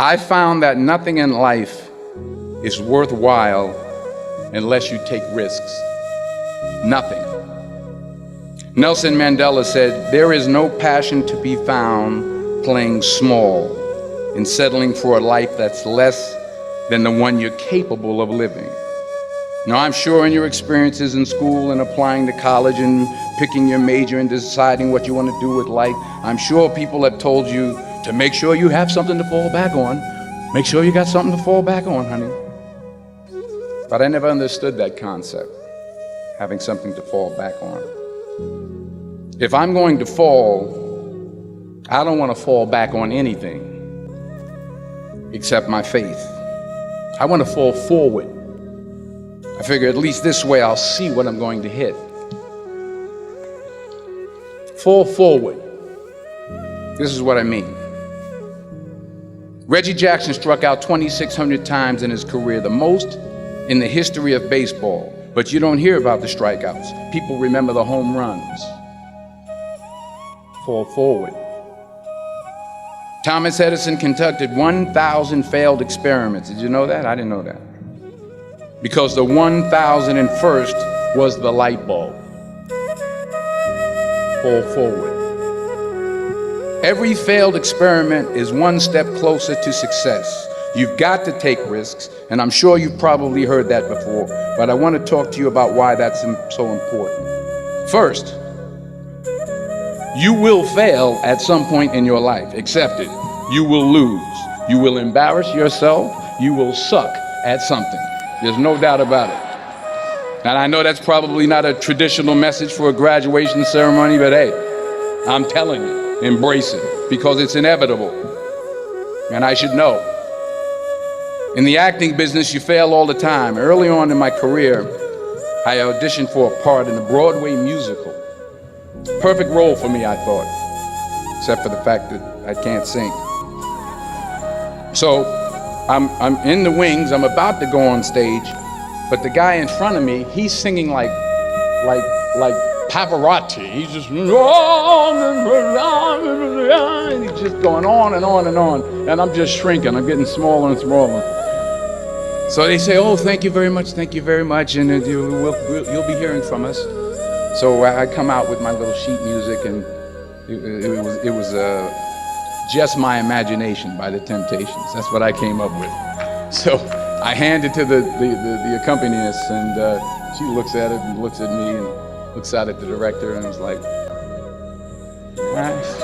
I found that nothing in life is worthwhile unless you take risks. Nothing. Nelson Mandela said, "There is no passion to be found playing small and settling for a life that's less than the one you're capable of living." Now, I'm sure in your experiences in school and applying to college and picking your major and deciding what you want to do with life, I'm sure people have told you to make sure you have something to fall back on. Make sure you got something to fall back on, honey. But I never understood that concept, having something to fall back on. If I'm going to fall, I don't want to fall back on anything except my faith. I want to fall forward. I figure at least this way I'll see what I'm going to hit. Fall forward. This is what I mean. Reggie Jackson struck out 2,600 times in his career, the most in the history of baseball. But you don't hear about the strikeouts. People remember the home runs. Fall forward. Thomas Edison conducted 1,000 failed experiments. Did you know that? I didn't know that. Because the 1,001st was the light bulb. Fall forward. Every failed experiment is one step closer to success. You've got to take risks, and I'm sure you've probably heard that before, but I want to talk to you about why that's so important. First, you will fail at some point in your life. Accept it. You will lose. You will embarrass yourself. You will suck at something. There's no doubt about it. And I know that's probably not a traditional message for a graduation ceremony, but hey, I'm telling you, embrace it, because it's inevitable. And I should know. In the acting business, you fail all the time. Early on in my career, I auditioned for a part in a Broadway musical. Perfect role for me, I thought, except for the fact that I can't sing. So I'm in the wings, I'm about to go on stage, but the guy in front of me, he's singing like Pavarotti. He's just, and he's just going on and on and on, and I'm just shrinking, I'm getting smaller and smaller. So they say, "Oh, thank you very much, and you'll be hearing from us." So I come out with my little sheet music, and it was Just My Imagination by the Temptations. That's what I came up with. So I hand it to the accompanist, and she looks at it and looks at me and looks out at the director and was like, "Nice."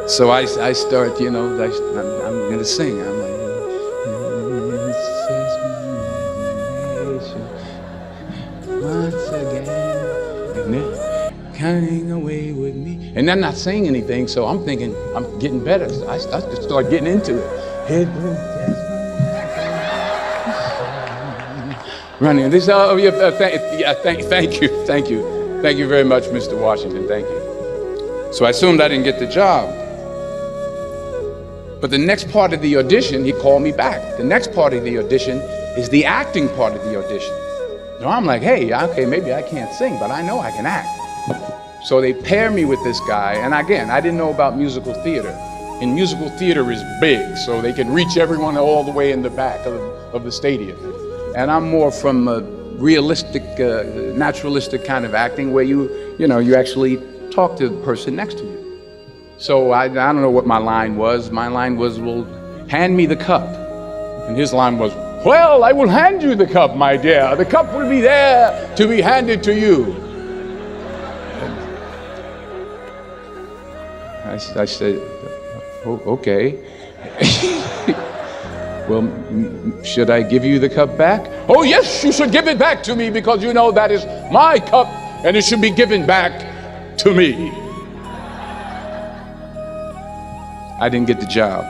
So I start, I'm gonna sing. I'm like, once again, coming away with me. And I'm not saying anything, so I'm thinking I'm getting better. So I just start getting into it. Running. This, thank you very much, Mr. Washington. Thank you. So I assumed I didn't get the job. But the next part of the audition, he called me back. The next part of the audition is the acting part of the audition. So I'm like, hey, okay, maybe I can't sing, but I know I can act. So they pair me with this guy, and again, I didn't know about musical theater. And musical theater is big, so they can reach everyone all the way in the back of the stadium. And I'm more from a realistic, naturalistic kind of acting where you actually talk to the person next to you. So I don't know what my line was. My line was, "Well, hand me the cup." And his line was, "Well, I will hand you the cup, my dear. The cup will be there to be handed to you." I said, "Oh, okay." "Well, should I give you the cup back?" "Oh, yes, you should give it back to me, because you know that is my cup and it should be given back to me." I didn't get the job.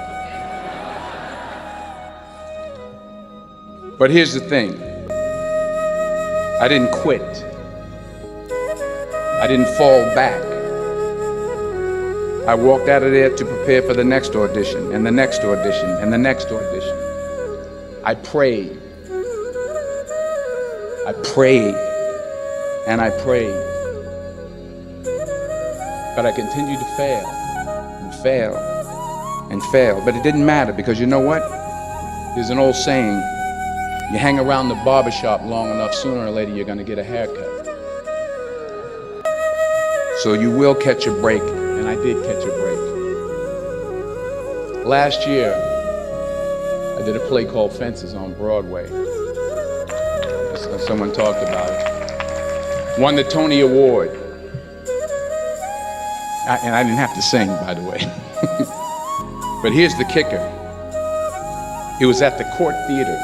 But here's the thing. I didn't quit. I didn't fall back. I walked out of there to prepare for the next audition, and the next audition, and the next audition. I prayed. I prayed. And I prayed. But I continued to fail and fail and failed. But it didn't matter, because you know what? There's an old saying, you hang around the barbershop long enough, sooner or later you're going to get a haircut. So you will catch a break, and I did catch a break. Last year, I did a play called Fences on Broadway. Someone talked about it. Won the Tony Award. And I didn't have to sing, by the way. But here's the kicker. It was at the Court Theater.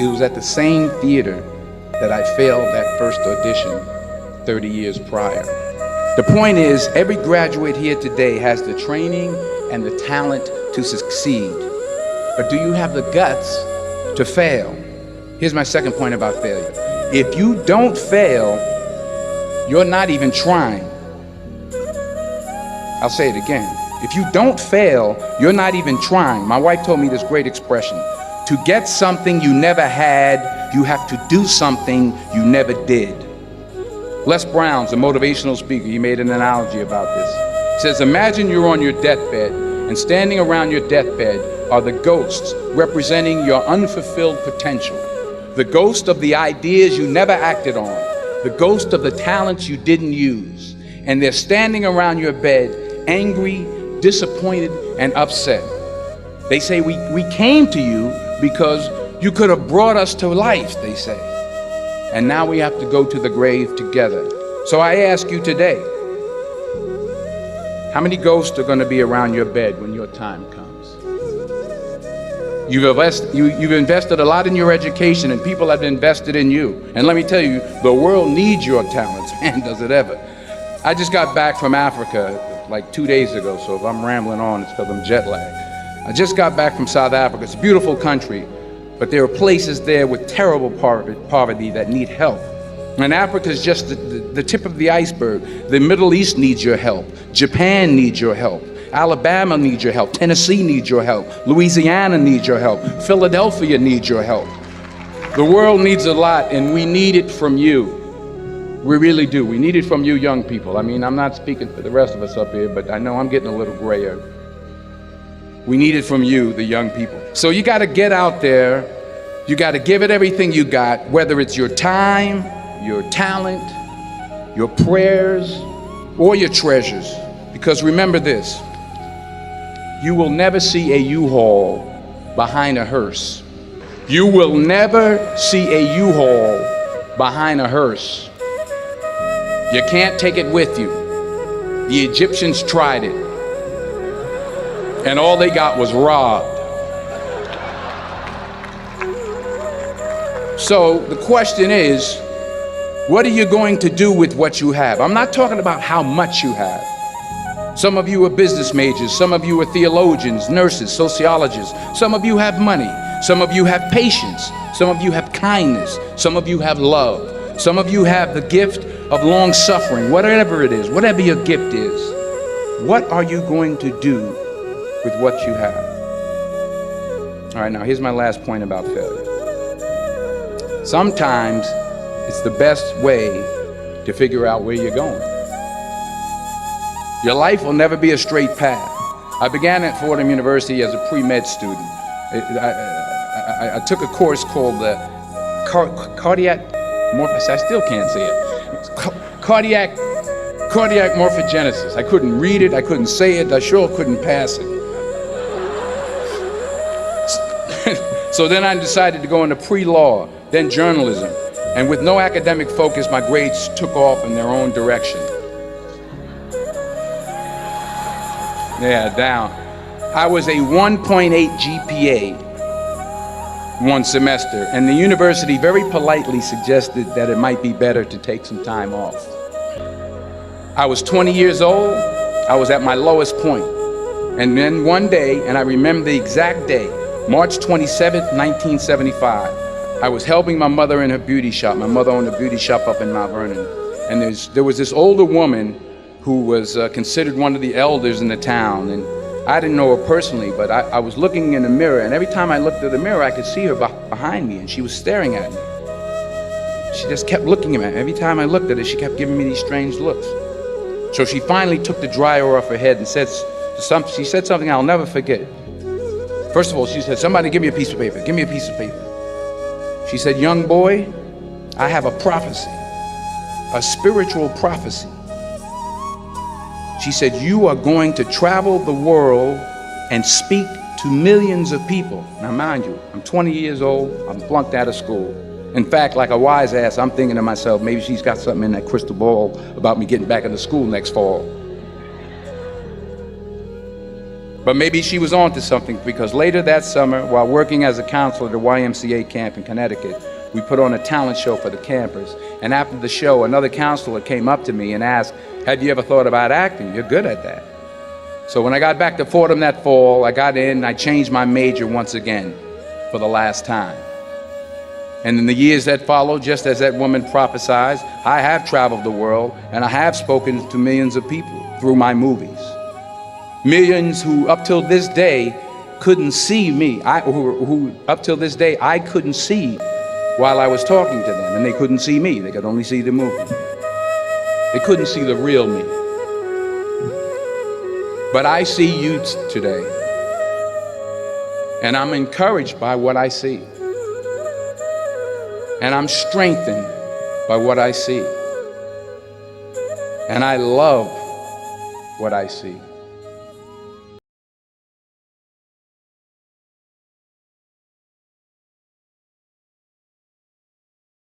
It was at the same theater that I failed that first audition 30 years prior. The point is, every graduate here today has the training and the talent to succeed. But do you have the guts to fail? Here's my second point about failure. If you don't fail, you're not even trying. I'll say it again. If you don't fail, you're not even trying. My wife told me this great expression. To get something you never had, you have to do something you never did. Les Brown's a motivational speaker. He made an analogy about this. He says, imagine you're on your deathbed, and standing around your deathbed are the ghosts representing your unfulfilled potential. The ghost of the ideas you never acted on. The ghost of the talents you didn't use. And they're standing around your bed, angry, disappointed, and upset. They say, we came to you because you could have brought us to life, they say. And now we have to go to the grave together. So I ask you today, how many ghosts are going to be around your bed when your time comes? You've invested a lot in your education, and people have invested in you. And let me tell you, the world needs your talents, man, does it ever. I just got back from Africa like 2 days ago, so if I'm rambling on, it's because I'm jet lagged. I just got back from South Africa. It's a beautiful country, but there are places there with terrible poverty that need help. And Africa is just the tip of the iceberg. The Middle East needs your help. Japan needs your help. Alabama needs your help. Tennessee needs your help. Louisiana needs your help. Philadelphia needs your help. The world needs a lot, and we need it from you. We really do. We need it from you young people. I mean, I'm not speaking for the rest of us up here, but I know I'm getting a little grayer. We need it from you, the young people. So you got to get out there. You got to give it everything you got, whether it's your time, your talent, your prayers, or your treasures. Because remember this, you will never see a U-Haul behind a hearse. You will never see a U-Haul behind a hearse. You can't take it with you. The Egyptians tried it, and all they got was robbed. So the question is, what are you going to do with what you have? I'm not talking about how much you have. Some of you are business majors, some of you are theologians, nurses, sociologists. Some of you have money, some of you have patience, some of you have kindness, some of you have love. Some of you have the gift of long suffering, whatever it is, whatever your gift is. What are you going to do with what you have? All right, now here's my last point about failure. Sometimes it's the best way to figure out where you're going. Your life will never be a straight path. I began at Fordham University as a pre-med student. I took a course called cardiac morphogenesis. I still can't say it. Cardiac morphogenesis. I couldn't read it, I couldn't say it, I sure couldn't pass it. So then I decided to go into pre-law, then journalism. And with no academic focus, my grades took off in their own direction. Yeah, down. I was a 1.8 GPA one semester, and the university very politely suggested that it might be better to take some time off. I was 20 years old, I was at my lowest point. And then one day, and I remember the exact day, March 27th, 1975, I was helping my mother in her beauty shop. My mother owned a beauty shop up in Mount Vernon. And there was this older woman who was considered one of the elders in the town. And I didn't know her personally, but I was looking in the mirror, and every time I looked at the mirror, I could see her behind me, and she was staring at me. She just kept looking at me. Every time I looked at her, she kept giving me these strange looks. So she finally took the dryer off her head and said She said something I'll never forget. First of all, she said, somebody give me a piece of paper. Give me a piece of paper. She said, young boy, I have a prophecy, a spiritual prophecy. She said, you are going to travel the world and speak to millions of people. Now, mind you, I'm 20 years old. I'm flunked out of school. In fact, like a wise ass, I'm thinking to myself, maybe she's got something in that crystal ball about me getting back into school next fall. But maybe she was on to something, because later that summer, while working as a counselor at a YMCA camp in Connecticut, we put on a talent show for the campers. And after the show, another counselor came up to me and asked, have you ever thought about acting? You're good at that. So when I got back to Fordham that fall, I got in and I changed my major once again for the last time. And in the years that followed, just as that woman prophesied, I have traveled the world and I have spoken to millions of people through my movies. Millions who up till this day couldn't see me, who up till this day I couldn't see while I was talking to them, and they couldn't see me, they could only see the movie. They couldn't see the real me. But I see you today, and I'm encouraged by what I see. And I'm strengthened by what I see. And I love what I see.